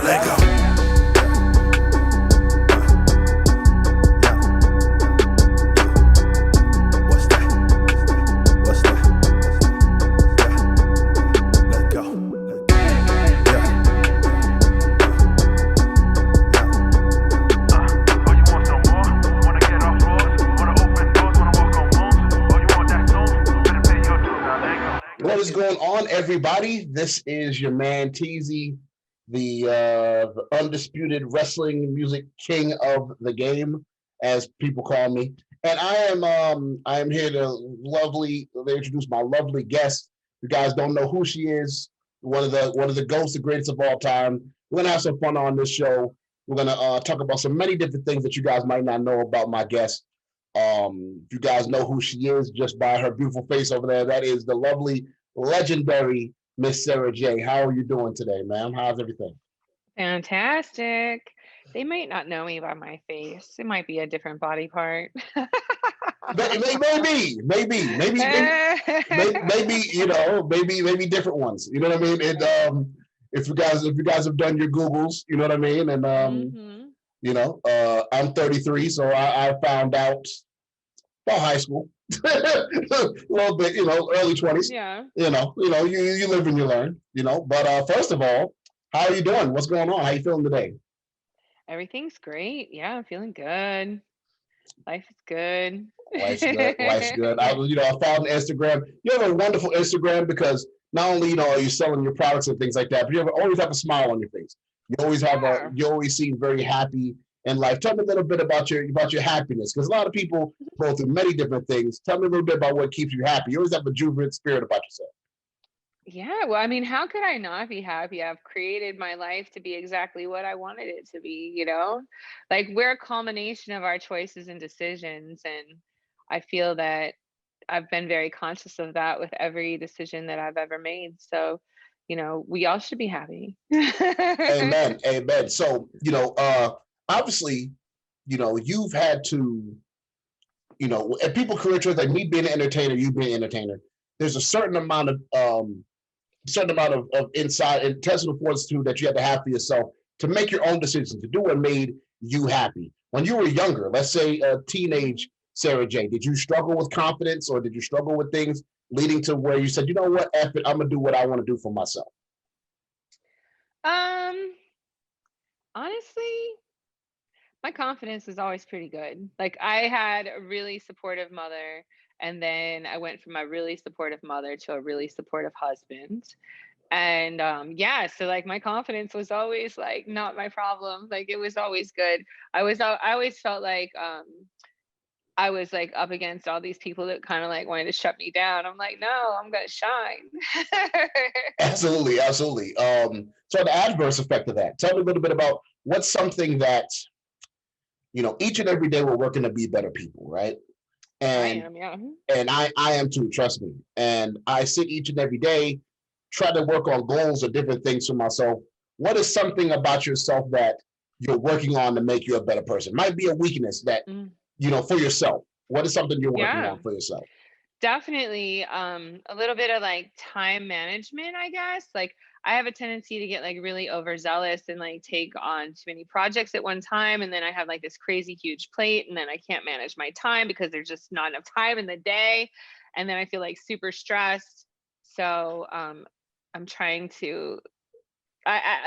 let go. What's that? What's that? Yeah. Let go. Yeah. Oh, you want some more? Wanna get off floors? Wanna open doors? Wanna walk on moons? Oh, you want that soon? Better pay your dues now, let go. What is going on, everybody? This is your man Teasy, the undisputed wrestling music king of the game, as people call me. And I am here to introduce my lovely guest. You guys don't know who she is. One of the ghosts, the greatest of all time. We're gonna have some fun on this show. We're gonna talk about so many different things that you guys might not know about my guest. You guys know who she is just by her beautiful face over there. That is the lovely, legendary Miss Sara J. How are you doing today, ma'am? How's everything? Fantastic. They might not know me by my face. It might be a different body part. Maybe maybe different ones. You know what I mean? If you guys have done your Googles, you know what I mean. And Mhm. I'm 33, so I found out about high school, a little bit, early 20s. Yeah. You live and you learn. But first of all, how are you doing? What's going on? How you feeling today? Everything's great. Yeah, I'm feeling good. Life is good. Life's good. Life's good. I found Instagram. You have a wonderful Instagram because not only are you selling your products and things like that, but always have a smile on your face. Yeah. You always seem very happy in life. Tell me a little bit about your happiness, because a lot of people go through many different things. Tell me a little bit about what keeps you happy. You always have a jubilant spirit about yourself. Yeah, well, I mean, how could I not be happy? I've created my life to be exactly what I wanted it to be, you know? Like we're a culmination of our choices and decisions, and I feel that I've been very conscious of that with every decision that I've ever made. So, we all should be happy. Amen. Amen. So, obviously, you've had to, and people career choice, like me being an entertainer, you being an entertainer, there's a certain amount of inside intestinal fortitude that you have to have for yourself to make your own decisions, to do what made you happy. When you were younger, let's say a teenage Sara J, did you struggle with confidence, or did you struggle with things leading to where you said, you know what, F it, I'm gonna do what I want to do for myself? Um, Honestly, my confidence is always pretty good. Like I had a really supportive mother, and then I went from a really supportive mother to a really supportive husband. And yeah, so like my confidence was always like not my problem. Like it was always good. I always felt like I was like up against all these people that kind of like wanted to shut me down. I'm like, no, I'm gonna shine. Absolutely, absolutely. So the adverse effect of that. Tell me a little bit about what's something that each and every day we're working to be better people, right? I And am, yeah. I am too. Trust me. And I sit each and every day, try to work on goals or different things for myself. What is something about yourself that you're working on to make you a better person? Might be a weakness that Mm. for yourself. What is something you're working Yeah. on for yourself? Definitely, a little bit of like time management, I guess. Like I have a tendency to get like really overzealous and like take on too many projects at one time. And then I have like this crazy huge plate, and then I can't manage my time because there's just not enough time in the day. And then I feel like super stressed. So I'm trying to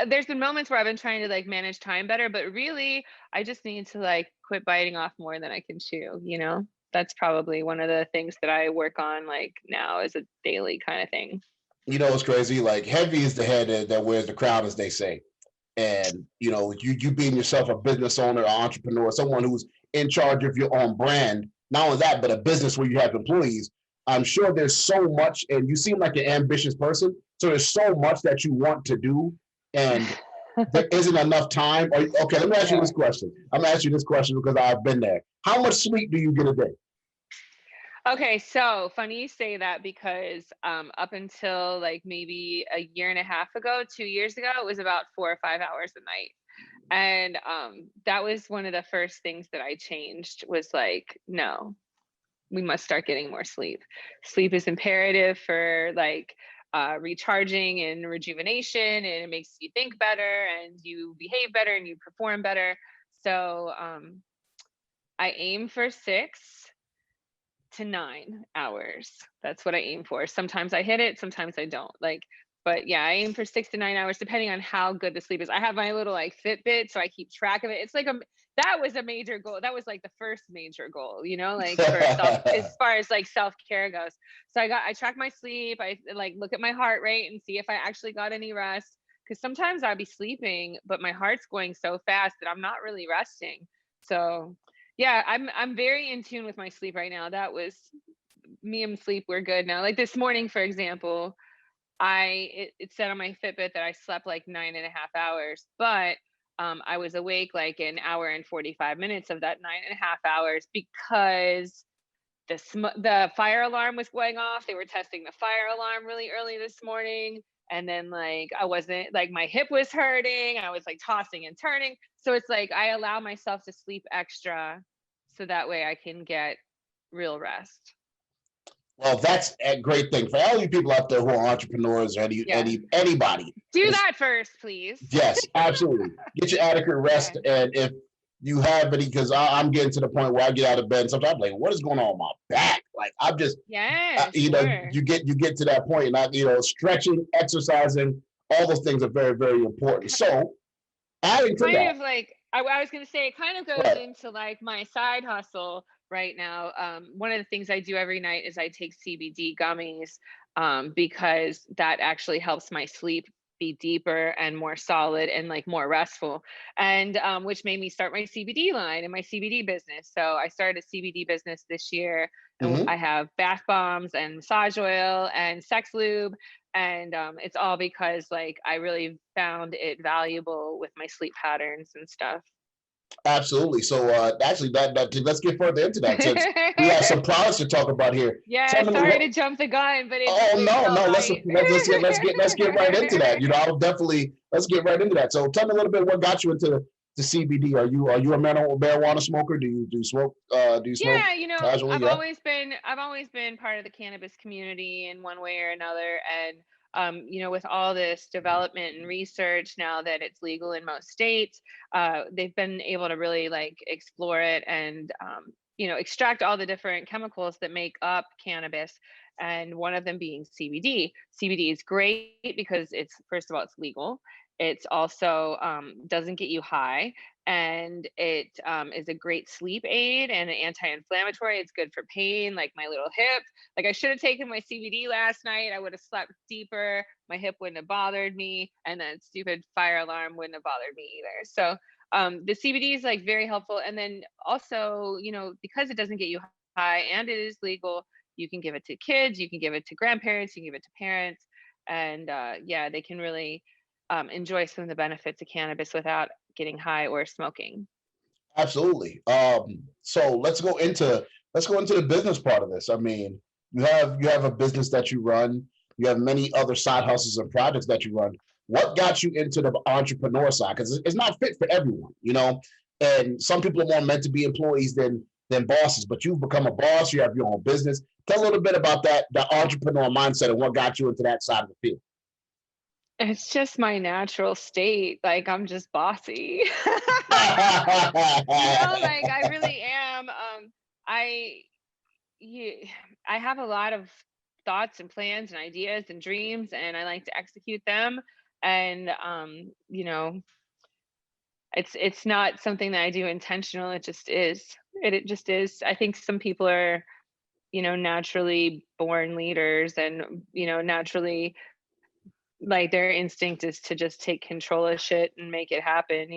there's been moments where I've been trying to like manage time better, but really I just need to like quit biting off more than I can chew. That's probably one of the things that I work on like now as a daily kind of thing. It's crazy. Like heavy is the head that wears the crown, as they say. And you being yourself a business owner, an entrepreneur, someone who's in charge of your own brand. Not only that, but a business where you have employees. I'm sure there's so much, and you seem like an ambitious person. So there's so much that you want to do, and there isn't enough time. Okay, let me ask you Yeah. this question. I'm gonna ask you this question because I've been there. How much sleep do you get a day? Okay, so funny you say that because up until like maybe a year and a half ago, 2 years ago, it was about 4 or 5 hours a night. And that was one of the first things that I changed was like, no, we must start getting more sleep. Sleep is imperative for like recharging and rejuvenation, and it makes you think better and you behave better and you perform better. So I aim for 6 to 9 hours. That's what I aim for. Sometimes I hit it, sometimes I don't. But yeah, I aim for 6 to 9 hours depending on how good the sleep is. I have my little like Fitbit, so I keep track of it. It's like that was a major goal. That was like the first major goal, like for as far as like self-care goes. So I track my sleep. I like look at my heart rate and see if I actually got any rest. Because sometimes I'll be sleeping, but my heart's going so fast that I'm not really resting. So yeah, I'm very in tune with my sleep right now. That was me and sleep. We're good now. Like this morning, for example, it said on my Fitbit that I slept like 9.5 hours, but I was awake like an hour and 45 minutes of that 9.5 hours because the fire alarm was going off. They were testing the fire alarm really early this morning. And then like I wasn't like my hip was hurting. I was like tossing and turning. So it's like I allow myself to sleep extra so that way I can get real rest. Well, that's a great thing for all you people out there who are entrepreneurs or anybody. Do that first, please. Yes, absolutely. Get your adequate rest, and if you have any, because I'm getting to the point where I get out of bed sometimes, like, what is going on with my back? Like, I'm just, you get to that point, and stretching, exercising, all those things are very, very important. So, adding to that, I was going to say, it kind of goes into like my side hustle right now. One of the things I do every night is I take CBD gummies because that actually helps my sleep be deeper and more solid and like more restful, and which made me start my CBD line and my CBD business. So I started a CBD business this year, and I have bath bombs and massage oil and sex lube, and it's all because like I really found it valuable with my sleep patterns and stuff. Absolutely. So actually, let's get further into that since we have some products to talk about here. Yeah, sorry to jump the gun, but no. Let's get right into that. I'll definitely let's get right into that. So tell me a little bit what got you into the CBD. Are you a marijuana smoker? Do you smoke? Do you smoke? Yeah, casually? I've always been part of the cannabis community in one way or another, and with all this development and research now that it's legal in most states, they've been able to really like explore it and, extract all the different chemicals that make up cannabis. And one of them being CBD. CBD is great because first of all, it's legal. It's also doesn't get you high, and it is a great sleep aid and an anti-inflammatory. It's good for pain, like my little hip. Like I should have taken my CBD last night. I would have slept deeper. My hip wouldn't have bothered me, and that stupid fire alarm wouldn't have bothered me either. So the CBD is like very helpful. And then also, because it doesn't get you high and it is legal, you can give it to kids, you can give it to grandparents, you can give it to parents, and they can really enjoy some of the benefits of cannabis without getting high or smoking. Absolutely. So let's go into the business part of this. I mean, you have a business that you run. You have many other side hustles and projects that you run. What got you into the entrepreneur side? Because it's not fit for everyone, And some people are more meant to be employees than bosses. But you've become a boss. You have your own business. Tell a little bit about that, the entrepreneur mindset, and what got you into that side of the field. It's just my natural state. Like I'm just bossy. Like I really am. I have a lot of thoughts and plans and ideas and dreams, and I like to execute them. And it's not something that I do intentional. It just is. It just is. I think some people are, naturally born leaders, and naturally, like their instinct is to just take control of shit and make it happen.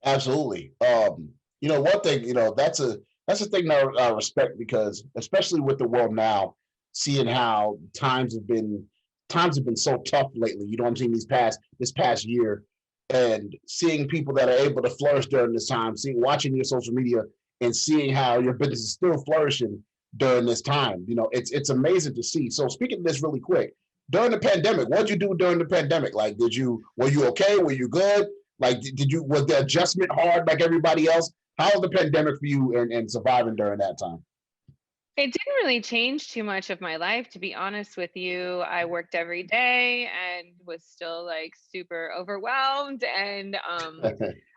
Absolutely. One thing, that's a thing that I respect, because especially with the world now, seeing how times have been so tough lately. I'm seeing this past year, and seeing people that are able to flourish during this time, watching your social media and seeing how your business is still flourishing during this time. It's amazing to see. So speaking of this really quick, during the pandemic, what did you do during the pandemic? Like, were you okay? Were you good? Like, was the adjustment hard like everybody else? How was the pandemic for you and surviving during that time? It didn't really change too much of my life, to be honest with you. I worked every day and was still like super overwhelmed. And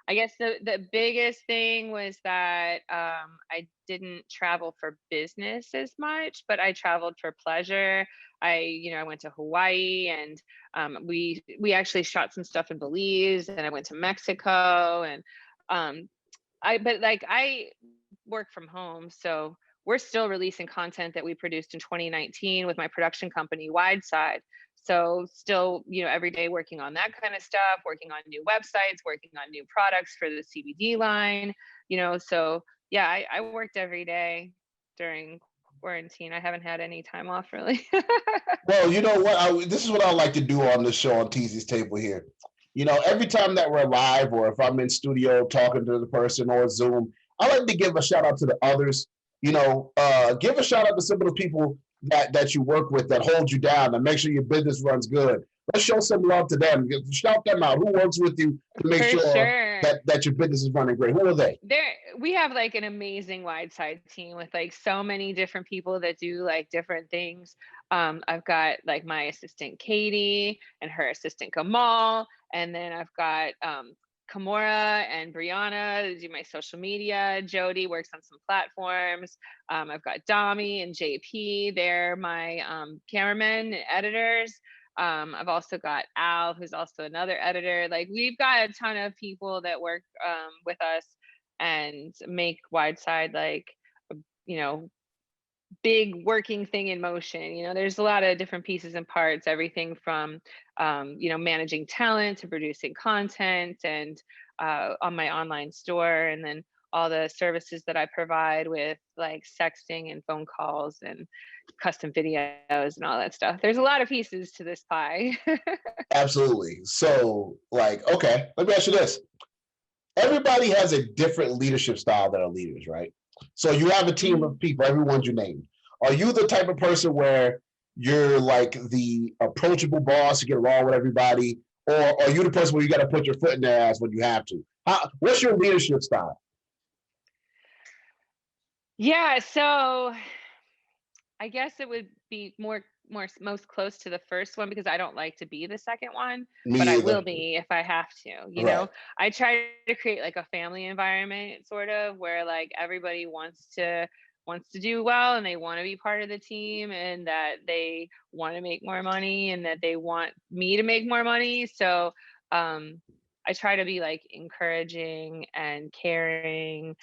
I guess the biggest thing was that I didn't travel for business as much, but I traveled for pleasure. I went to Hawaii, and we actually shot some stuff in Belize, and I went to Mexico, and um, I work from home, so we're still releasing content that we produced in 2019 with my production company Wideside. So still, every day working on that kind of stuff, working on new websites, working on new products for the CBD line, so yeah, I worked every day during quarantine. I haven't had any time off really. Well, you know what? This is what I like to do on the show on Teasy's Table here. Every time that we're live or if I'm in studio talking to the person or Zoom, I like to give a shout out to the others. Give a shout out to some of the people that you work with that hold you down and make sure your business runs good. Let's show some love to them. Shout them out. Who works with you to make For sure sure. that your business is running great? Who are they? We have like an amazing wide side team with like so many different people that do like different things. I've got like my assistant Katie and her assistant Kamal, and then I've got Kamora and Brianna that do my social media. Jody works on some platforms. I've got Dami and JP, they're my cameramen and editors. I've also got Al, who's also another editor. Like we've got a ton of people that work with us and make Wideside like a, big working thing in motion. There's a lot of different pieces and parts, everything from managing talent to producing content and on my online store, and then all the services that I provide with like sexting and phone calls and custom videos and all that stuff. There's a lot of pieces to this pie. Absolutely. So, okay, let me ask you this. Everybody has a different leadership style that are leaders, right? So you have a team of people, everyone's you named. Are you the type of person where you're like the approachable boss to get along with everybody? Or are you the person where you got to put your foot in their ass when you have to? What's your leadership style? Yeah, so I guess it would be most close to the first one because I don't like to be the second one, but Me I either. will be if I have to, Right. I try to create like a family environment sort of where like everybody wants to do well and they want to be part of the team and that they want to make more money and that they want me to make more money. So um I try to be like encouraging and caring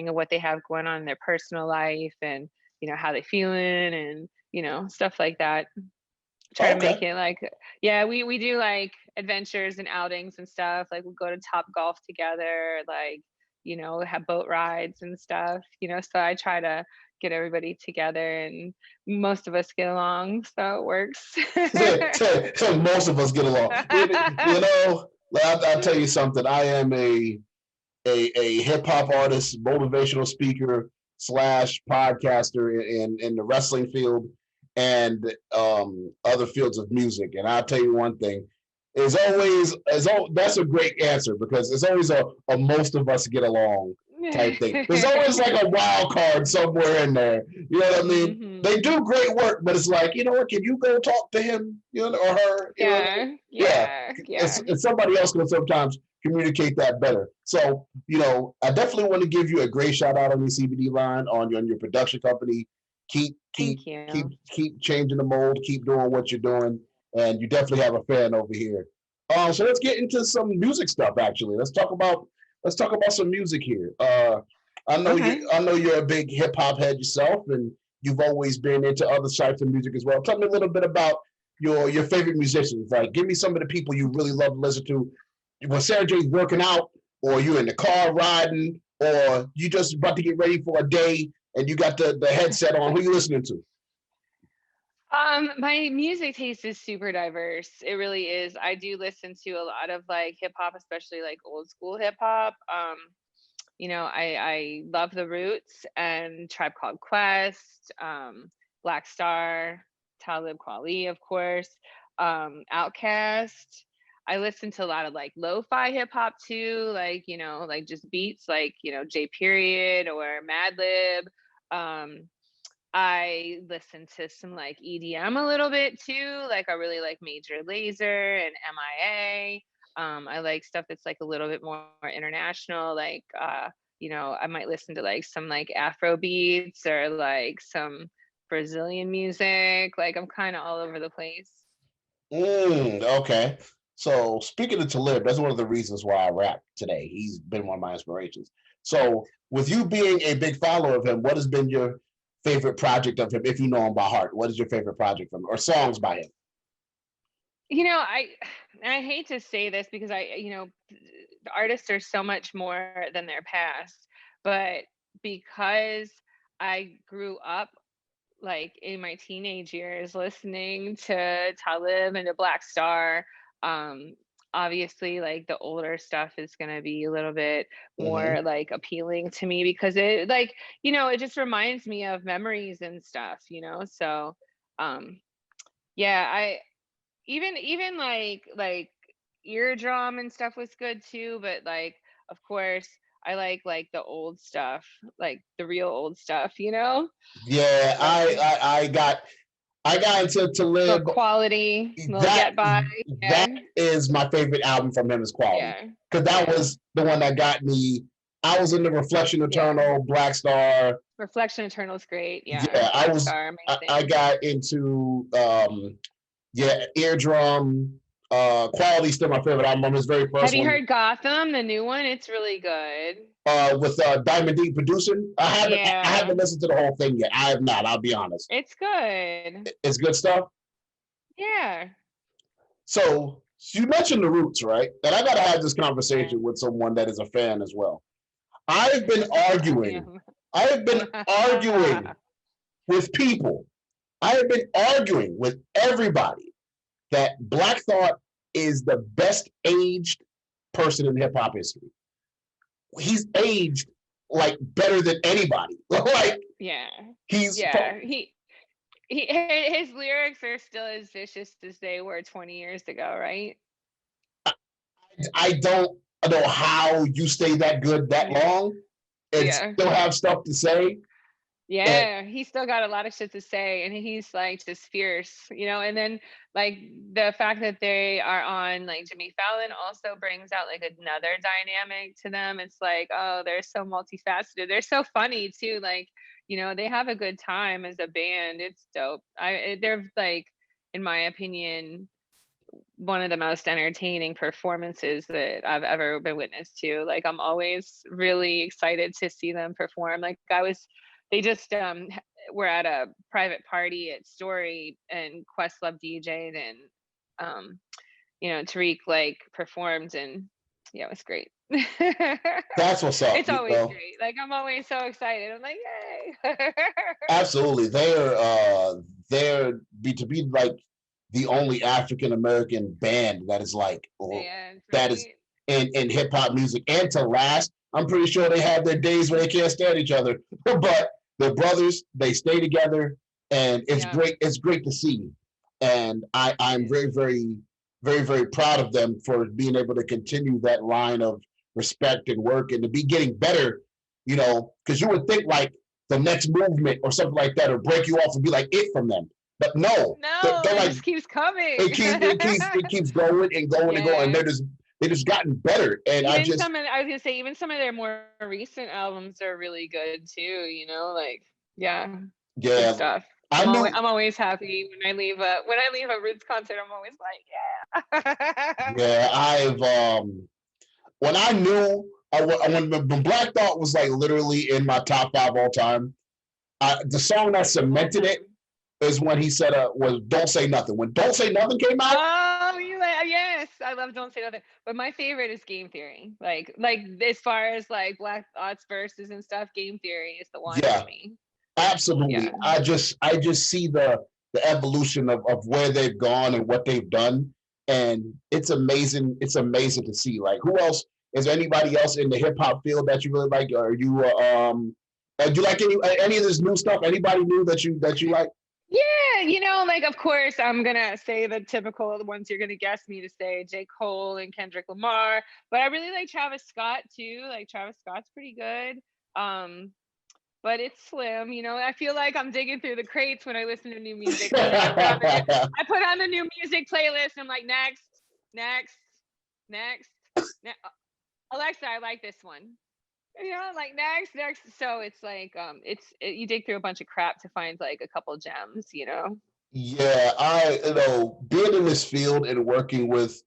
of what they have going on in their personal life and how they feeling and stuff like that. Try to Okay. make it like, yeah, we do like adventures and outings and stuff, like we'll go to Top Golf together, like have boat rides and stuff, so I try to get everybody together and most of us get along, so it works. So most of us get along. I'll tell you something. I am a hip hop artist, motivational speaker slash podcaster in the wrestling field and other fields of music. And I'll tell you one thing: that's a great answer because it's always a most of us get along type thing. There's always like a wild card somewhere in there. You know what I mean? They do great work, but it's like, you know what? Can you go talk to him, or her? You know what I mean? Yeah, Yeah, yeah. and somebody else can sometimes communicate that better. So, I definitely want to give you a great shout out on your CBD line, on your production company. Keep keep Thank you. keep changing the mold. Keep doing what you're doing, and you definitely have a fan over here. So let's get into some music stuff. Actually, let's talk about some music here. Okay. I know you're a big hip hop head yourself, and you've always been into other types of music as well. Tell me a little bit about your favorite musicians. Like, give me some of the people you really love to listen to when Sarah J's working out, or you in the car riding, or you just about to get ready for a day and you got the headset on. Who you listening to? My music taste is super diverse. It really is. I do listen to a lot of like hip hop, especially like old school hip hop. I love the Roots and Tribe Called Quest, Black Star, Talib Kweli, of course, Outkast. I listen to a lot of like lo-fi hip hop too, like like just beats like J Period or Madlib. Um, I listen to some like EDM a little bit too. Like I really like Major Lazer and MIA. I like stuff that's like a little bit more international. Like I might listen to like some like Afro beats or like some Brazilian music. Like I'm kind of all over the place. Okay. So speaking of Talib, that's one of the reasons why I rap today. He's been one of my inspirations. So with you being a big follower of him, what has been your favorite project of him? If you know him by heart, what is your favorite project from him or songs by him? I hate to say this because the artists are so much more than their past, but because I grew up like in my teenage years listening to Talib and to Black Star, um, obviously like the older stuff is gonna be a little bit Hmm. more like appealing to me because it just reminds me of memories and stuff. So um yeah, I even like eardrum and stuff was good too, but like of course I like the old stuff, like the real old stuff. Yeah, So I got into little Talib. quality, little That get by. that Yeah. is my favorite album from him is Quality Yeah. because that Yeah. was the one that got me. I was in the Reflection Yeah. Eternal, Black Star. Reflection Eternal's great. Yeah. Yeah, Black Star, I amazing. got into yeah, Eardrum. Quality still my favorite album. His very Have first you one heard Gotham, the new one? It's really good. with Diamond D producing. I Yeah. haven't listened to the whole thing yet. I have not. I'll be honest. It's good. It's good stuff. Yeah. So you mentioned the Roots, right? And I got to have this Yeah. conversation with someone that is a fan as well. I've been I arguing. am. I have been arguing with people. I have been arguing with everybody that Black Thought is the best aged person in hip hop history. He's aged like better than anybody. Like Yeah. he's Yeah. His lyrics are still as vicious as they were 20 years ago, right? I don't know how you stay that good that Yeah. long and Yeah. still have stuff to say. And Yeah, he's still got a lot of shit to say, and he's like just fierce. And then like the fact that they are on like Jimmy Fallon also brings out like another dynamic to them. It's like, oh, they're so multifaceted. They're so funny too. Like, they have a good time as a band. It's dope. They're like, in my opinion, one of the most entertaining performances that I've ever been witness to. Like I'm always really excited to see them perform. They just were at a private party at Story and Questlove DJ'd and Tariq like performed and yeah, it was great. that's what's up. It's always great. Like I'm always so excited. I'm like, yay. Absolutely. They're to be like the only African American band that is like And that is right. in hip hop music and to last. I'm pretty sure they have their days where they can't stand each other, but they're brothers. They stay together, and it's Yeah. great. It's great to see, and I'm very, very, very, very proud of them for being able to continue that line of respect and work and to be getting better. Because you would think like the next movement or something like that or break you off and be like it from them, but no, No, they're it like just keeps coming. it keeps going and going and going. And Yeah. they just gotten better. And I was gonna say, even some of their more recent albums are really good too. Like, yeah, good yeah, stuff. I knew I'm always happy when I leave a Roots concert. I'm always like, yeah. yeah I've when I knew when Black Thought was like literally in my top five all time. The song that All cemented it time. is when he said was "Don't Say Nothing." When "Don't Say Nothing" came out, Oh, you like yes, I love Don't Say Nothing. But my favorite is Game Theory. Like as far as like Black Thoughts verses and stuff, Game Theory is the one for yeah, me. absolutely. Yeah. I just see the evolution of where they've gone and what they've done, and it's amazing. It's amazing to see. Like, who else is there anybody else in the hip hop field that you really like? Or are you do you like any of this new stuff? Anybody new that you like? Yeah, like of course I'm gonna say the typical the ones you're gonna guess me to say, J. Cole and Kendrick Lamar. But I really like Travis Scott too. Like Travis Scott's pretty good. Um, but it's slim. You know, I feel like I'm digging through the crates when I listen to new music. And then I put on the new music playlist and I'm like, next, next, next. Alexa, I like this one. You know, like next. So it's like you dig through a bunch of crap to find like a couple gems, you know. Yeah, being in this field and working with,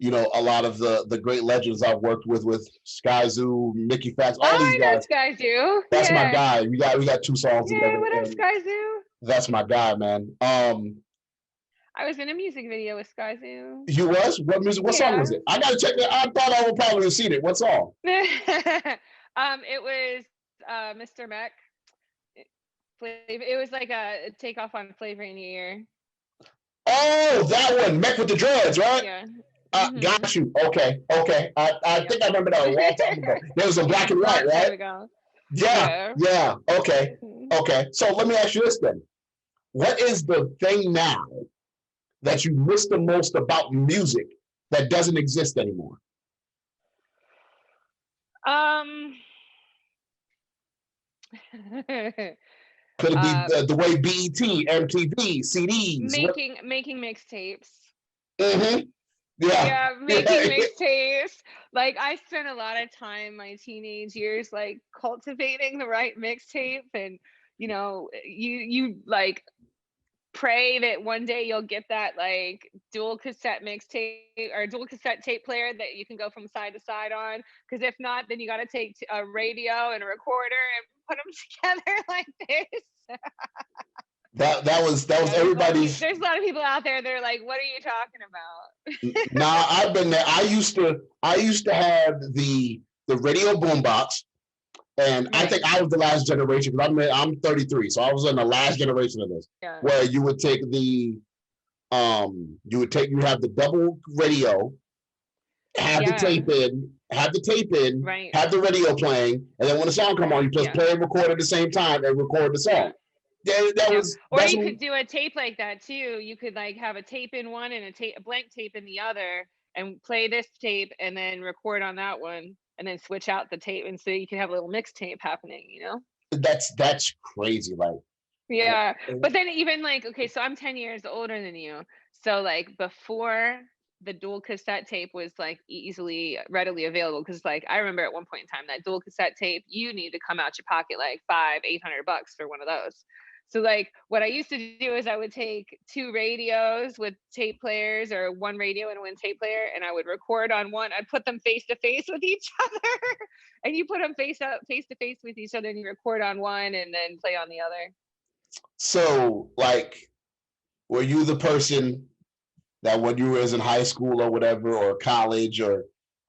a lot of the great legends I've worked with Sky Zoo, Mickey Fax, Oh, all these I know guys. Sky Zoo. That's my Yeah. guy. We got 2 songs Yeah, together, what up, and Sky Zoo? that's my guy, man. I was in a music video with Sky Zoo. You was? What music? What song Yeah. was it? I gotta check that. I thought I would probably have seen it. What song? It was Mr. Mech. It was like a takeoff on Flavor in Your Ear. Oh, that one, Mech with the Dreads, right? Yeah. Got you. Okay. I think I remember that a long time ago. There was a black and white, Long time right? ago. Yeah. Okay. Mhm. Okay. So let me ask you this then. What is the thing now that you miss the most about music that doesn't exist anymore? Could it be the way BET, MTV, CDs? making mixtapes. Mm-hmm. Yeah, making mixtapes. Like I spent a lot of time my teenage years like cultivating the right mixtape, and you like pray that one day you'll get that like dual cassette mixtape or dual cassette tape player that you can go from side to side on, because if not, then you got to take a radio and a recorder and put them together like this. That was everybody's. There's a lot of people out there that are like, what are you talking about? Nah, I've been there. I used to have the radio boombox, and I think I was the last generation because I'm 33, so I was in the last generation of this. Yeah. Where you would take you have the double radio, have the tape in, Right. have the radio playing, and then when the song come on, you just play and record at the same time and record the song. Or you could do a tape like that too. You could like have a tape in one and a blank tape in the other, and play this tape and then record on that one, and then switch out the tape, and so you can have a little mixtape happening. That's crazy, like. Yeah, but then even like, okay, so I'm 10 years older than you, so like before the dual cassette tape was like readily available, because like I remember at one point in time that dual cassette tape, you need to come out your pocket like $500-800 for one of those. So like what I used to do is I would take 2 radios with tape players, or 1 radio and 1 tape player, and I would record on one. I'd put them face to face with each other, and you put them face to face with each other, and you record on one and then play on the other. So like, were you the person that when you was in high school or whatever, or college, or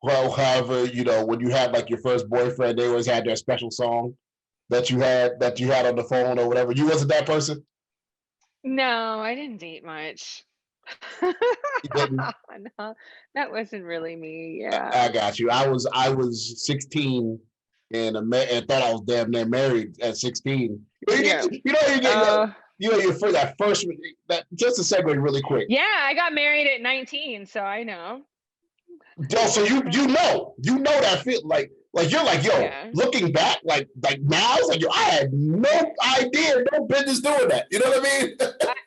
however, when you had like your first boyfriend, they always had their special song that you had on the phone or whatever? You wasn't that person? No, I didn't date much. No, that wasn't really me. Yeah. I got you. I was 16 and thought I was damn near married at 16. Yeah. That first, just to segue really quick. Yeah, I got married at 19, so I know. So you know that feel like you're like, yo, looking back, like now, it's like, yo, I had no idea, no business doing that. You know what I mean?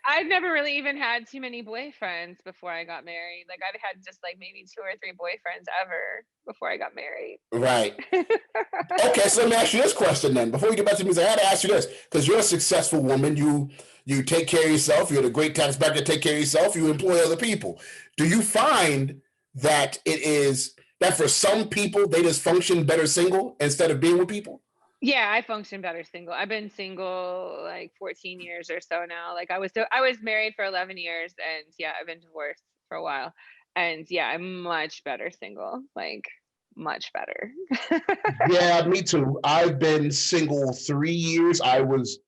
I've never really even had too many boyfriends before I got married. Like I've had just like maybe 2 or 3 boyfriends ever before I got married. Right. Okay, so let me ask you this question then. Before we get back to music, I had to ask you this, because you're a successful woman. You take care of yourself. You're the great tax bracket to take care of yourself. You employ other people. Do you find that it is that for some people they just function better single instead of being with people? Yeah, I function better single. I've been single like 14 years or so now. Like I was married for 11 years, and yeah, I've been divorced for a while. And yeah, I'm much better single. Like much better. Yeah, me too. I've been single 3 years. I was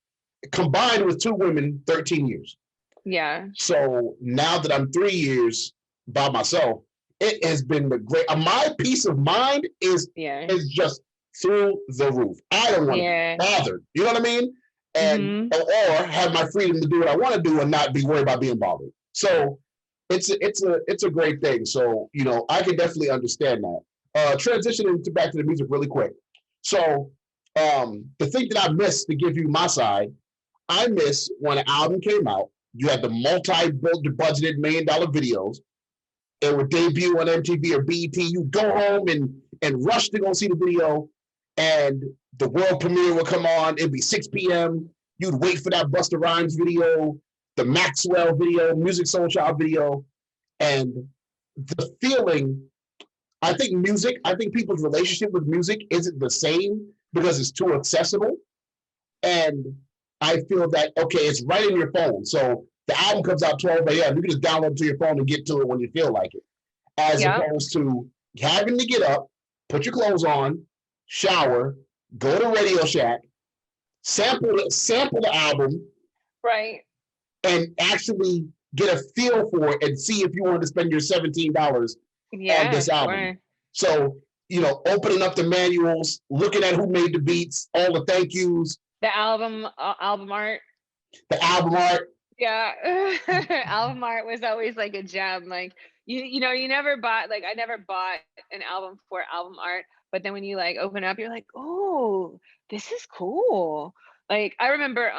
combined with 2 women 13 years. Yeah. So now that I'm 3 years by myself, it has been the great. My peace of mind is just through the roof. I don't want to be bothered. You know what I mean? And or have my freedom to do what I want to do and not be worried about being bothered. So it's a great thing. So I can definitely understand that. Transitioning back to the music really quick. So The thing that I missed, to give you my side, I miss when an album came out. You had the multi-budgeted $1 million videos. It would debut on MTV or BET. You'd go home and rush to go see the video, and the world premiere would come on. It'd be 6 p.m. You'd wait for that Busta Rhymes video, the Maxwell video, Music Soul Child video, and the feeling. I think people's relationship with music isn't the same because it's too accessible. And I feel that, okay, it's right in your phone. So the album comes out 12 a.m. You can just download it to your phone and get to it when you feel like it, as Yeah. opposed to having to get up, put your clothes on, shower, go to Radio Shack, sample the album, Right. and actually get a feel for it and see if you want to spend your $17 on Yeah, this album. sure. So, opening up the manuals, looking at who made the beats, all the thank yous, The album art. the album art. Yeah. Album art was always like a gem. Like you never bought, like I never bought an album for album art, but then when you like open up, you're like, oh, this is cool. Like I remember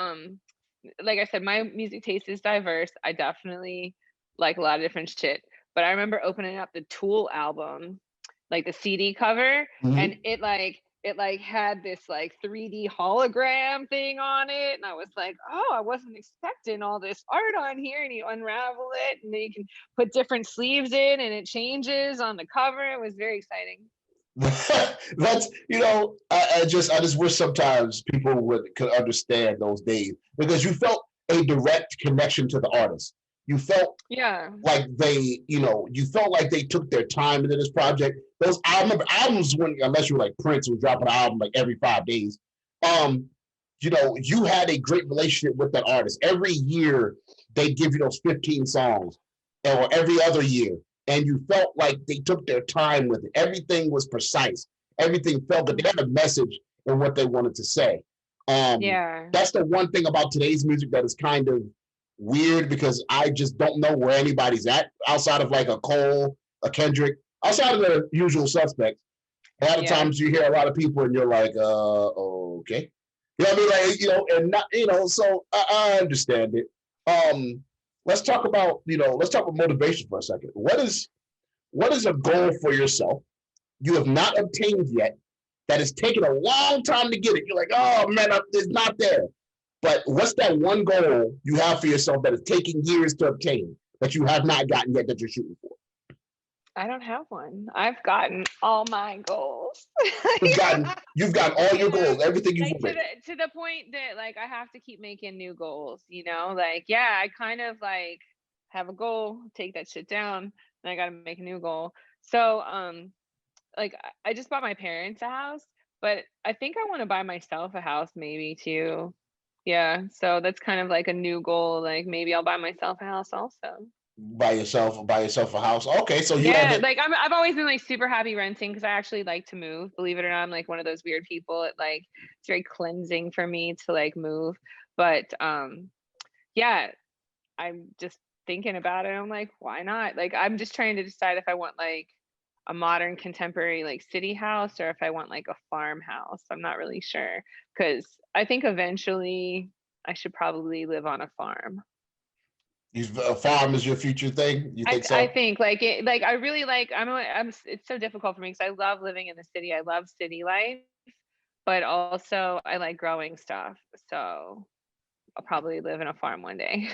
like I said, my music taste is diverse. I definitely like a lot of different shit. But I remember opening up the Tool album, like the CD cover, and Mhm. it had this like 3D hologram thing on it, and I was like, oh, I wasn't expecting all this art on here. And you unravel it, and then you can put different sleeves in, and it changes on the cover. It was very exciting. That's I just wish sometimes people could understand those days, because you felt a direct connection to the artist. You felt Yeah. like you felt like they took their time into this project. I remember albums, when, unless you were like Prince, who was dropping an album like every 5 days. Um, you had a great relationship with that artist. Every year they give you those 15 songs, or every other year, and you felt like they took their time with it. Everything was precise. Everything felt that they had a message in what they wanted to say. Yeah. That's the one thing about today's music that is kind of weird, because I just don't know where anybody's at outside of like a Cole, a Kendrick, outside of the usual suspects. A lot of Yeah. times you hear a lot of people and you're like, okay. You know what I mean? Like, and not, so I understand it. Let's talk about motivation for a second. What is a goal for yourself you have not obtained yet, that has taken a long time to get it? You're like, oh man, it's not there. But what's that one goal you have for yourself that is taking years to obtain, that you have not gotten yet, that you're shooting for? I don't have one. I've gotten all my goals. You've got all your goals, everything you've Like wanted. to the point that like I have to keep making new goals, like yeah, I kind of like have a goal, take that shit down, and I got to make a new goal. So like I just bought my parents a house, but I think I want to buy myself a house maybe too. Yeah, so that's kind of like a new goal, like maybe I'll buy myself a house also. Buy yourself a house. Okay, so you have Yeah, it. like I've always been like super happy renting because I actually like to move. Believe it or not, I'm like one of those weird people. It's very cleansing for me to like move. But yeah, I'm just thinking about it. I'm like, why not? Like I'm just trying to decide if I want like a modern contemporary like city house or if I want like a farmhouse. I'm not really sure because I think eventually I should probably live on a farm. A farm is your future thing. You think I so? think like it, like I really like I'm it's so difficult for me because I love living in the city. I love city life, but also I like growing stuff. So I'll probably live in a farm one day.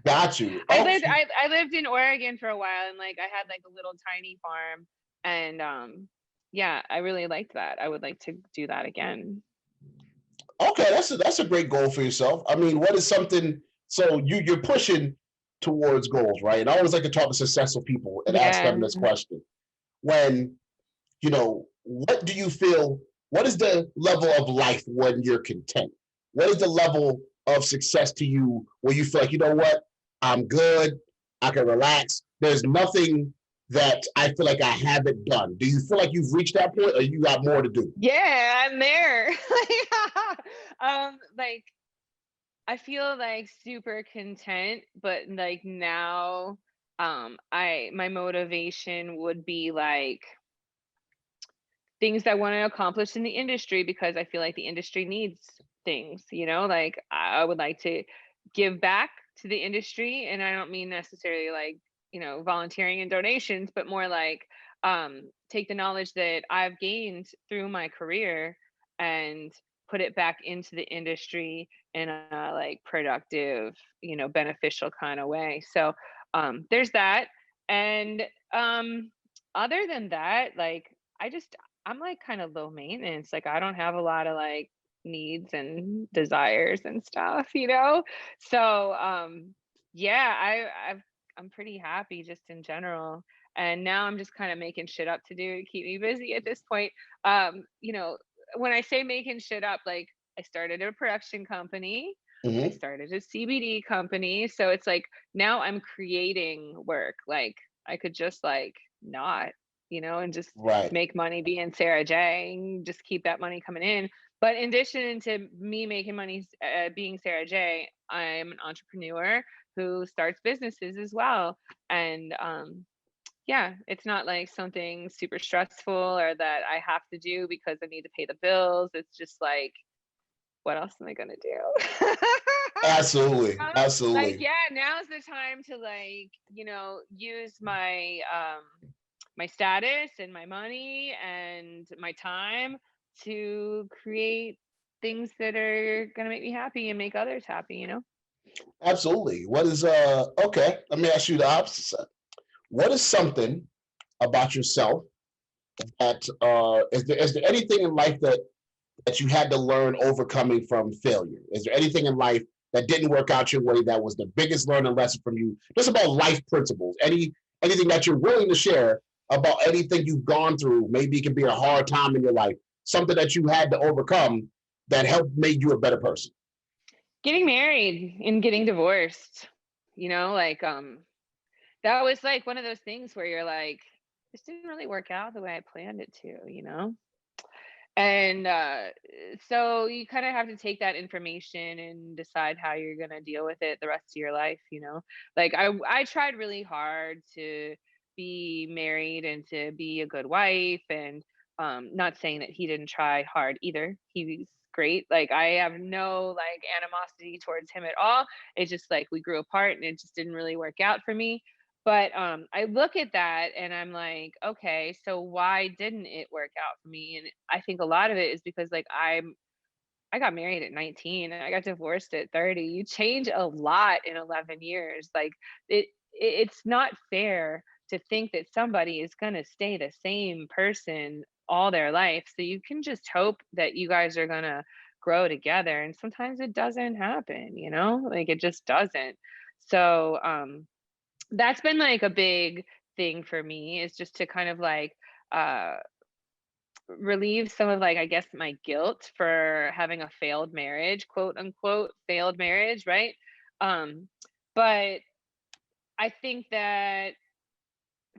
Got you. I lived Okay. I lived in Oregon for a while and like I had like a little tiny farm and yeah, I really liked that. I would like to do that again. Okay, that's a great goal for yourself. I mean, what is something? So you're pushing towards goals, right? And I always like to talk to successful people and ask Yeah. them this question: when what do you feel? What is the level of life when you're content? What is the level of success to you where you feel like, you know what, I'm good, I can relax. There's nothing that I feel like I haven't done. Do you feel like you've reached that point, or you got more to do? Yeah, I'm there. Like I feel like super content, but like now my motivation would be like things I want to accomplish in the industry because I feel like the industry needs things, like I would like to give back to the industry. And I don't mean necessarily like, volunteering and donations, but more like take the knowledge that I've gained through my career and put it back into the industry in a like productive, beneficial kind of way. So there's that. And other than that, like I'm like kind of low maintenance. Like I don't have a lot of like needs and desires and stuff. So yeah, I'm pretty happy just in general. And now I'm just kind of making shit up to do to keep me busy at this point. When I say making shit up, like I started a production company, I Hmm. started a CBD company. So it's like now I'm creating work. Like I could just like not, and just Right. make money being Sarah J and just keep that money coming in. But in addition to me making money being Sarah J, I'm an entrepreneur who starts businesses as well. And yeah, it's not like something super stressful or that I have to do because I need to pay the bills. It's just like, what else am I gonna do? Absolutely. Like, Absolutely. yeah, now's the time to like, use my my status and my money and my time to create things that are gonna make me happy and make others happy. Absolutely. What is okay, let me ask you the opposite side. What is something about yourself that is there anything in life that you had to learn overcoming from failure? Is there anything in life that didn't work out your way that was the biggest learning lesson from you? Just about life principles. Anything that you're willing to share about anything you've gone through? Maybe it can be a hard time in your life, something that you had to overcome that helped make you a better person. Getting married and getting divorced, like that was like one of those things where you're like, this didn't really work out the way I planned it to. And so you kind of have to take that information and decide how you're going to deal with it the rest of your life. Like I tried really hard to be married and to be a good wife, and not saying that he didn't try hard either. He's great. Like I have no like animosity towards him at all. It's just like we grew apart and it just didn't really work out for me. But I look at that and I'm like, okay, so why didn't it work out for me? And I think a lot of it is because like I got married at 19 and I got divorced at 30. You change a lot in 11 years. Like it's not fair to think that somebody is going to stay the same person all their life. So you can just hope that you guys are going to grow together, and sometimes it doesn't happen. Like it just doesn't. So that's been like a big thing for me, is just to kind of like uh relieve some of like I guess my guilt for having a failed marriage, quote unquote failed marriage, right? um but I think that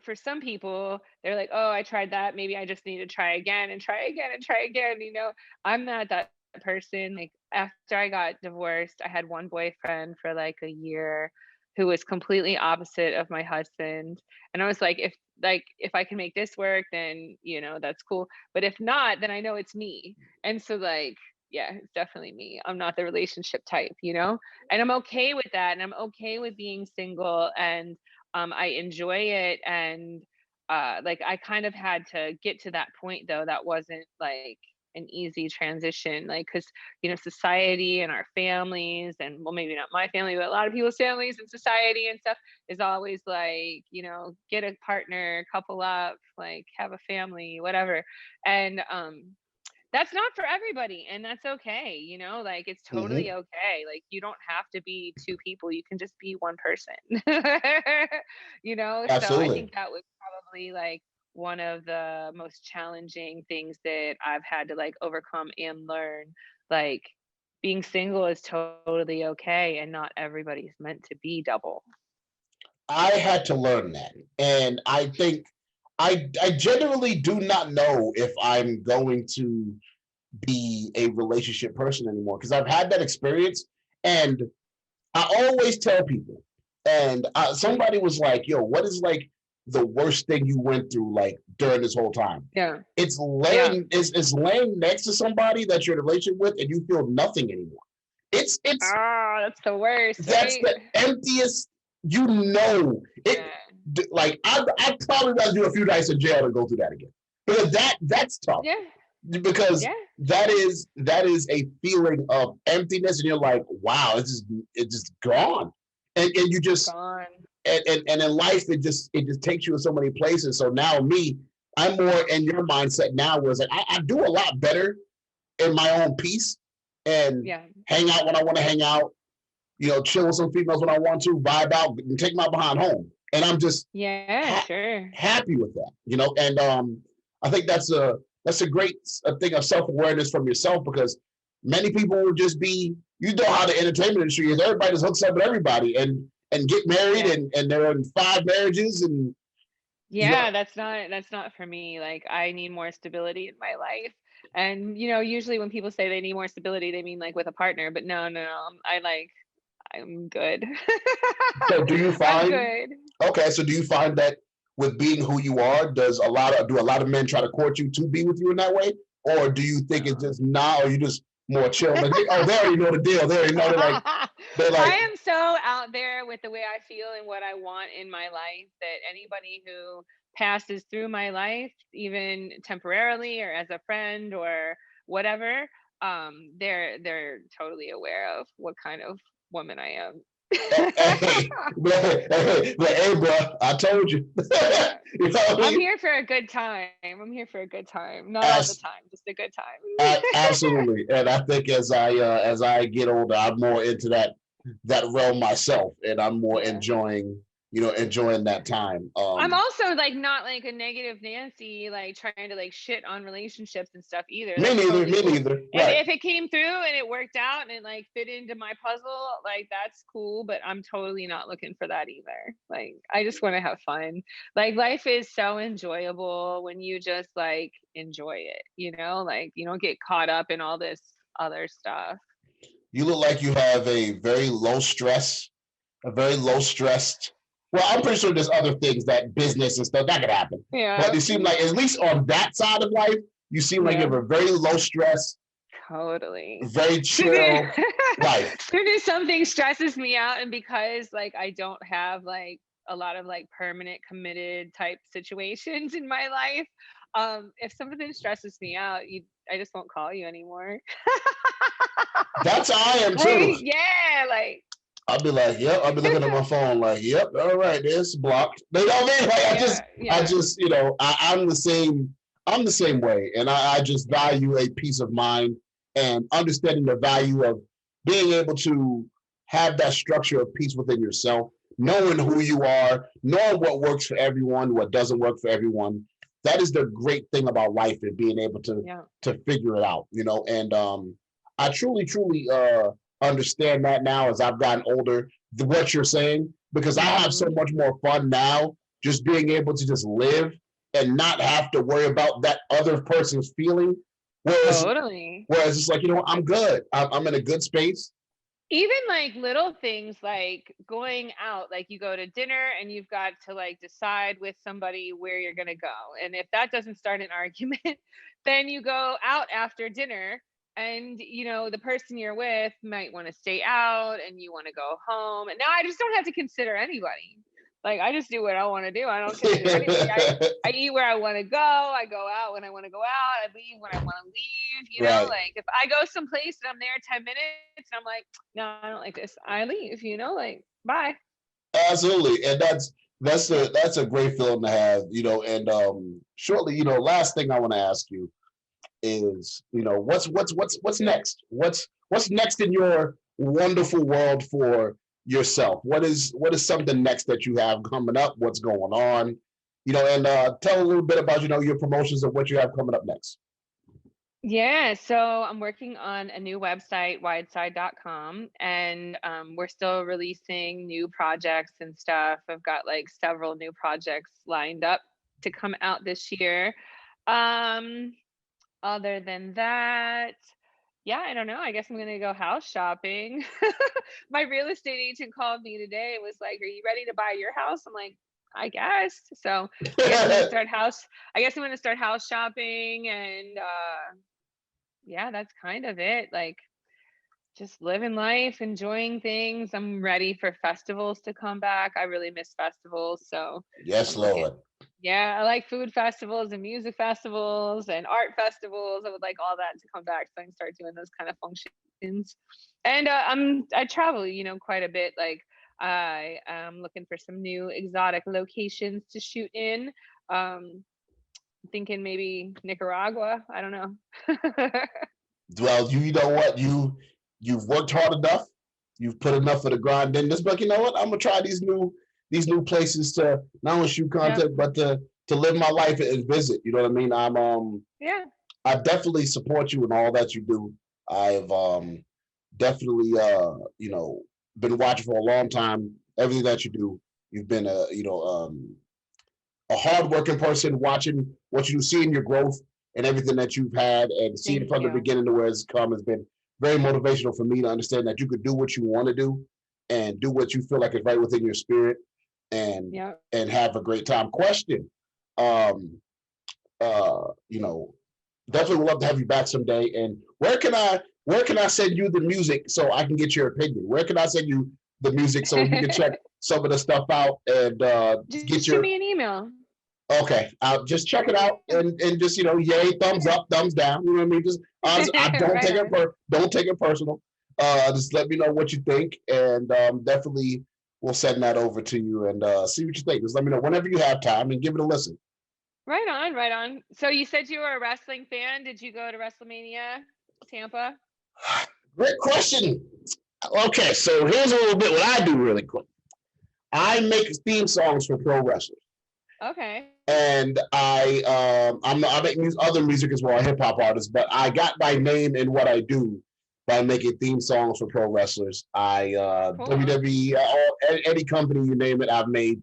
for some people they're like, oh, I tried that, maybe I just need to try again and try again and try again. I'm not that person. Like after I got divorced, I had one boyfriend for like a year who was completely opposite of my husband, and I was like if I can make this work, then that's cool, but if not, then I know it's me. And so like, yeah, it's definitely me. I'm not the relationship type. And I'm okay with that, and I'm okay with being single, and I enjoy it. And like I kind of had to get to that point though. That wasn't like an easy transition, like because society and our families, and well, maybe not my family, but a lot of people's families and society and stuff is always like, get a partner, couple up, like have a family, whatever. And that's not for everybody, and that's okay. Like it's totally Hmm. okay. Like you don't have to be two people, you can just be one person. So I Absolutely. think that was probably like one of the most challenging things that I've had to like overcome and learn. Like being single is totally okay, and not everybody's meant to be double. I had to learn that, and I think I generally do not know if I'm going to be a relationship person anymore because I've had that experience, and I always tell people. And somebody was like, "Yo, what is like? the worst thing you went through like during this whole time. Yeah. It's Yeah. laying next to somebody that you're in a relationship with and you feel nothing anymore. It's Ah, that's the worst, that's right? the emptiest. You know it. Yeah. Like I probably rather do a few nights in jail to go through that again because that's tough Yeah. because Yeah. that is a feeling of emptiness and you're like, wow, it's just gone, and you just Gone. and in life it just takes you in so many places. So now me, I'm more in your mindset now where it's like I do a lot better in my own peace and Yeah. hang out when I want to hang out, chill with some females when I want to, vibe out, and take my behind home. And I'm just Yeah, ha- sure. happy with that, And I think that's a great thing of self awareness from yourself because many people would just be, how the entertainment industry is. Everybody just hooks up with everybody and get married Yeah. and they're in 5 marriages and you know Yeah, that's not for me. Like I need more stability in my life. And usually when people say they need more stability, they mean like with a partner, but no, no, no. I'm good. so do you I'm find good. okay, so do you find that with being who you are, do a lot of men try to court you to be with you in that way? Or do you think it's No. just nah, or you just more chill? Like, oh, they already know the deal. They already know they're I like, am so out there with the way I feel and what I want in my life that anybody who passes through my life, even temporarily or as a friend or whatever, they're totally aware of what kind of woman I am. hey, hey, bro, I told you. Yeah. You know what I I'm mean? here for a good time. I'm here for a good time. Not all the As, time, just a good time. absolutely, and I think as I get older, I'm more into that realm myself, and I'm more Yeah. enjoying that time. I'm also like not like a negative Nancy, like trying to like shit on relationships and stuff either. Me That's neither. totally Me cool. neither. If Right. if it came through and it worked out and it like fit into my puzzle, like that's cool. But I'm totally not looking for that either. Like I just want to have fun. Like life is so enjoyable when you just like enjoy it. Like you don't get caught up in all this other stuff. You look like you have a very low stressed. Well, I'm pretty sure there's other things that business and stuff that could happen, but Yeah. it seemed like at least on that side of life, you seem like you Yeah. have a very low stress, Totally. very chill life. Soon something stresses me out, and because like I don't have like a lot of like permanent committed type situations in my life, if something stresses me out, I just won't call you anymore. That's how I am too. Like, yeah, like I'll be like, yep. I'll be looking at my phone like, yep, all right, it's blocked. You know what I mean? Like yeah, I yeah, just, I'm the same. I'm the same way, and I just yeah, value a peace of mind and understanding the value of being able to have that structure of peace within yourself, knowing who you are, knowing what works for everyone, what doesn't work for everyone. That is the great thing about life and being able yeah. to figure it out, And I truly understand that now as I've gotten older, what you're saying, because I have so Hmm. much more fun now just being able to just live and not have to worry about that other person's feeling. Whereas, Totally. whereas it's like, I'm good. I'm in a good space. Even like little things like going out, like you go to dinner and you've got to like decide with somebody where you're going to go. And if that doesn't start an argument, then you go out after dinner and the person you're with might want to stay out and you want to go home. And now I just don't have to consider anybody. Like I just do what I want to do. I don't consider anybody. I eat where I want to go. I go out when I want to go out. I leave when I want to leave. Right. Like if I go someplace and I'm there 10 minutes and I'm like, no, I don't like this, I leave, like, bye. Absolutely. And that's a great feeling to have, and shortly, last thing I want to ask you is, what's next? What's next in your wonderful world for yourself? What is something next that you have coming up? What's going on? And tell a little bit about your promotions of what you have coming up next. Yeah, so I'm working on a new website, wideside.com, and we're still releasing new projects and stuff. I've got like several new projects lined up to come out this year. Um, Other than that, yeah, I don't know. I guess I'm gonna go house shopping. My real estate agent called me today and was like, "Are you ready to buy your house?" I'm like, I guess. So I guess I'm gonna start house. I guess I'm gonna start house shopping, and yeah, that's kind of it. Like just living life, enjoying things. I'm ready for festivals to come back. I really miss festivals, so Yes, I'm looking. Lord. Yeah, I like food festivals and music festivals and art festivals. I would like all that to come back so I can start doing those kind of functions. And I travel, quite a bit. Like I am looking for some new exotic locations to shoot in. Thinking maybe Nicaragua. I don't know. Well, you know what? You've worked hard enough. You've put enough of the grind in this, but you know what? I'm gonna try these new places to not only shoot Yep. content, but to live my life and visit. You know what I mean? Yeah. I definitely support you in all that you do. I've definitely been watching for a long time. Everything that you do, you've been a hardworking person, watching what you do, seeing your growth and everything that you've had, and seeing it Thank from the you. beginning to where it's come has been very motivational for me to understand that you could do what you want to do and do what you feel like is right within your spirit, and Yep. have a great time. Question, um, you know, definitely would love to have you back someday. And where can I send you the music so I can get your opinion? Where can I send you the music so you can check some of the stuff out and Just get shoot your me an email. okay? I'll just check it out Yeah. and just yay, thumbs up, thumbs down. You know what I mean? Just I don't Right take it on. don't take it personal. Just let me know what you think, and definitely we'll send that over to you and see what you think. Just let me know whenever you have time and give it a listen. Right on, right on. So you said you were a wrestling fan. Did you go to WrestleMania Tampa? Great question. Okay, so here's a little bit what I do really quick. I make theme songs for pro wrestlers, Okay. and I make other music as well, hip hop artist. But I got my name in what I do by making theme songs for pro wrestlers. I Cool. WWE, any company you name it, I've made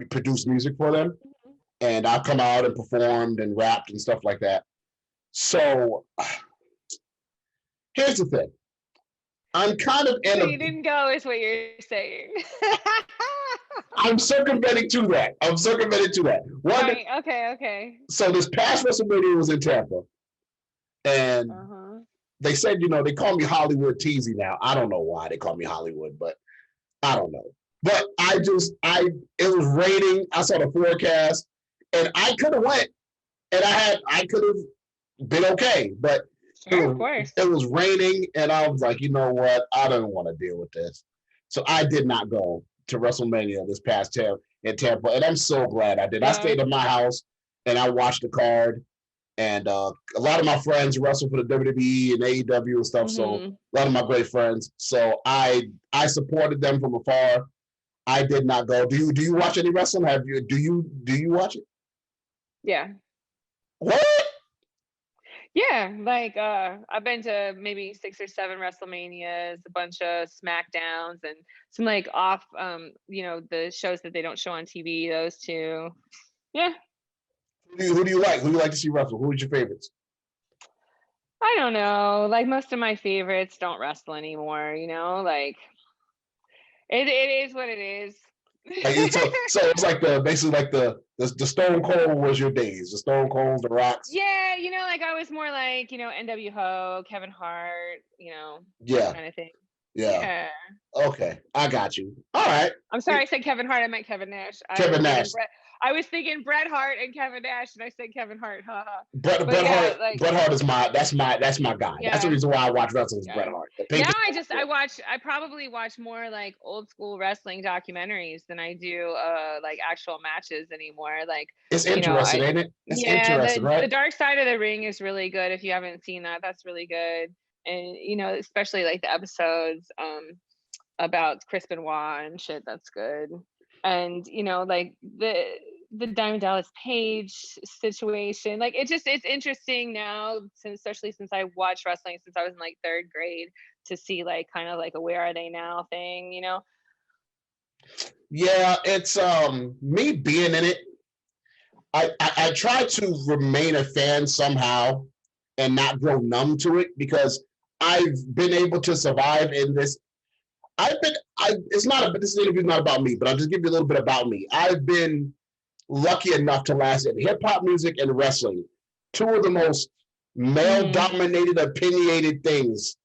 produced music for them, Mhm. and I've come out and performed and rapped and stuff like that. So here's the thing. I'm kind of So in a you didn't go, is what you're saying. I'm circumventing to that. I'm circumventing to that. One, Right. Okay. Okay. so this past WrestleMania was in Tampa, and Uh huh. they said, they call me Hollywood Teasy now. I don't know why they call me Hollywood, but I don't know. But it was raining. I saw the forecast, and I could have went, and I could have been okay, but it Sure. Of was course. it was raining, and I was like, you know what? I don't want to deal with this, so I did not go to WrestleMania this past time in Tampa, and I'm so glad I did. I Yeah. stayed at my house and I watched the card, and a lot of my friends wrestle for the WWE and AEW and stuff. So Mhm. a lot of my great friends. So I supported them from afar. I did not go. Do you watch any wrestling? Have you do you watch it? Yeah. What? Yeah. Like I've been to maybe 6 or 7 WrestleManias, a bunch of SmackDowns, and some like off the shows that they don't show on TV, those two. Yeah. Who do you like? Who do you like to see wrestle? Who's your favorites? I don't know. Like most of my favorites don't wrestle anymore, like it is what it is. Like so it's like basically like the Stone Cold was your days. The Stone Cold, the Rocks. Yeah, like I was more like, NW Ho, Kevin Hart, that Yeah, kind of thing. yeah. Yeah. Okay, I got you. All right. I'm sorry, I said Kevin Hart, I meant Kevin Nash. Kevin Nash. I was thinking Bret Hart and Kevin Nash, and I said Kevin Hart. Haha. Bret But Bret yeah, Hart like Bret Hart is that's my guy. That's the yeah, reason why I watch wrestling is Bret yeah. Hart. The pink Now and gold. Yeah. I probably watch more like old school wrestling documentaries than I do like actual matches anymore. Like, It's interesting, I ain't it? It's yeah, interesting, the right? Dark Side of the Ring is really good. If you haven't seen that, that's really good. And especially like the episodes about Chris Benoit and shit, that's good. And like the Diamond Dallas Page situation, like it's interesting now, especially since I watched wrestling since I was in like 3rd grade, to see like kind of like a where are they now thing. Yeah, it's me being in it. I try to remain a fan somehow and not grow numb to it because I've been able to survive in this. It's not, but this interview is not about me, but I'll just give you a little bit about me. I've been lucky enough to last in hip hop music and wrestling, two of the most male-dominated, opinionated things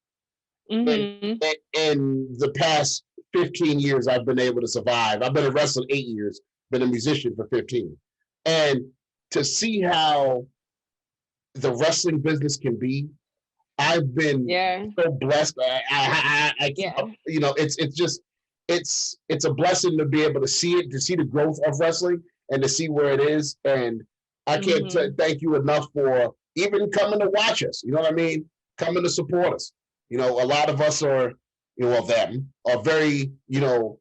in the past 15 years. I've been able to survive. I've been in wrestling 8 years, been a musician for 15, and to see how the wrestling business can be, I've been so blessed. You know, it's a blessing to be able to see it, to see the growth of wrestling and to see where it is. And I can't thank you enough for even coming to watch us. You know what I mean? Coming to support us. You know, a lot of us are, you know, them are very, you know,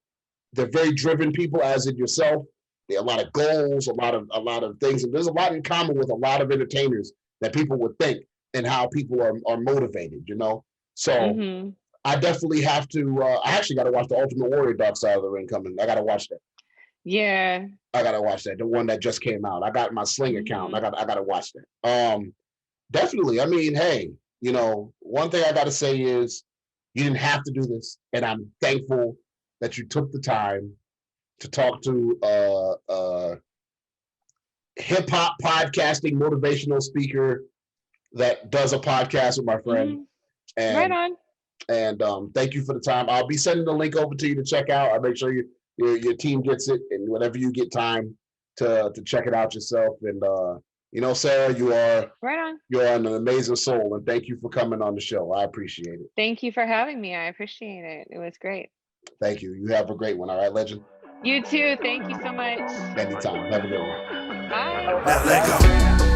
they're very driven people, as in yourself. There are a lot of goals, a lot of things, and there's a lot in common with a lot of entertainers that people would think and how people are motivated, you know. So I definitely have to. I actually got to watch the Ultimate Warrior Dark Side of the Ring coming. I got to watch that. Yeah, I got to watch that. The one that just came out. I got my Sling account. I got to watch that. Definitely. I mean, hey, you know, one thing I got to say is you didn't have to do this, and I'm thankful that you took the time to talk to hip hop podcasting motivational speaker that does a podcast with my friend. And, right on. And thank you for the time. I'll be sending the link over to you to check out. I'll make sure your team gets it, and whenever you get time to check it out yourself. And you know, Sarah, you're an amazing soul, and thank you for coming on the show. I appreciate it. Thank you for having me. I appreciate it. It was great. Thank you. You have a great one. All right, legend. You too. Thank you so much. Anytime. Have a good one. Bye. Now let go.